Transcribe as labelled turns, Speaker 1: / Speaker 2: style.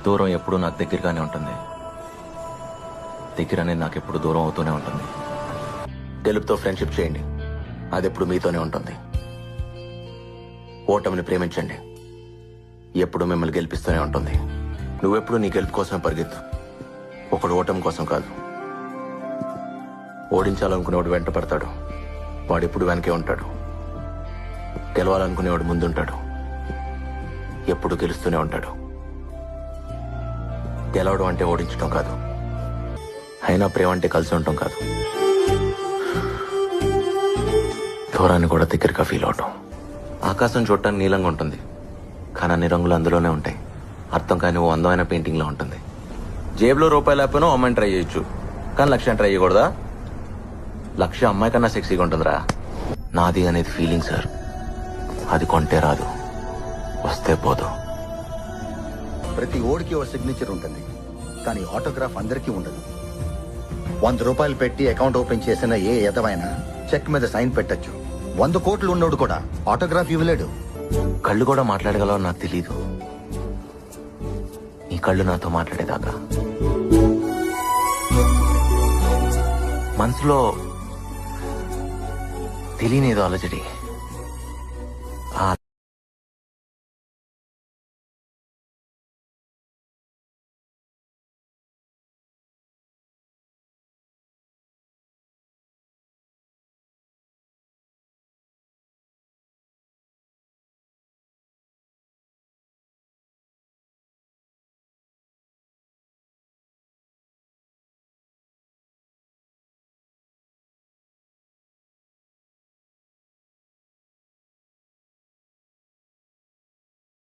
Speaker 1: దూరం ఎప్పుడూ నాకు దగ్గరగానే ఉంటుంది. దగ్గర అనేది నాకు ఎప్పుడు దూరం అవుతూనే ఉంటుంది. గెలుపుతో ఫ్రెండ్షిప్ చేయండి, అది ఎప్పుడు మీతోనే ఉంటుంది. ఓటమిని ప్రేమించండి, ఎప్పుడు మిమ్మల్ని గెలిపిస్తూనే ఉంటుంది. నువ్వెప్పుడు నీ గెలుపు కోసమే పరిగెత్తు, ఒకడు ఓటమి కోసం కాదు. ఓడించాలనుకునేవాడు వెంట పడతాడు, వాడెప్పుడు వెనకే ఉంటాడు. గెలవాలనుకునేవాడు ముందుంటాడు, ఎప్పుడు గెలుస్తూనే ఉంటాడు. గెలవడం అంటే ఓడించడం కాదు, అయినా ప్రేమ అంటే కలిసి ఉండటం కాదు. దూరాన్ని కూడా దగ్గరగా ఫీల్ అవటం. ఆకాశం చూడటానికి నీలంగా ఉంటుంది, కానీ అన్ని రంగులు అందులోనే ఉంటాయి. అర్థం కాని ఓ అందమైన పెయింటింగ్ లా ఉంటుంది. జేబులో రూపాయలు లేకపోయినా అమ్మాయిని ట్రై చేయొచ్చు, కానీ లక్ష్యాన్ని ట్రై చేయకూడదా? లక్ష్యం అమ్మాయి కన్నా సెక్సీగా ఉంటుందిరా. నాది అనేది ఫీలింగ్ సార్, అది కొంటే రాదు, వస్తే పోదు.
Speaker 2: ప్రతి ఓడికి ఓ సిగ్నేచర్ ఉంటుంది, కానీ ఆటోగ్రాఫ్ అందరికీ ఉండదు. 100 రూపాయలు పెట్టి అకౌంట్ ఓపెన్ చేసిన ఏ ఎదవైనా చెక్ మీద సైన్ పెట్టచ్చు. 100 కోట్లు ఉన్నోడు కూడా ఆటోగ్రాఫ్ ఇవ్వలేడు.
Speaker 1: కళ్ళు కూడా మాట్లాడగలవో నాకు తెలీదు, నీ కళ్ళు నాతో మాట్లాడేదాకా. మనసులో తెలియనిదో అలజడి.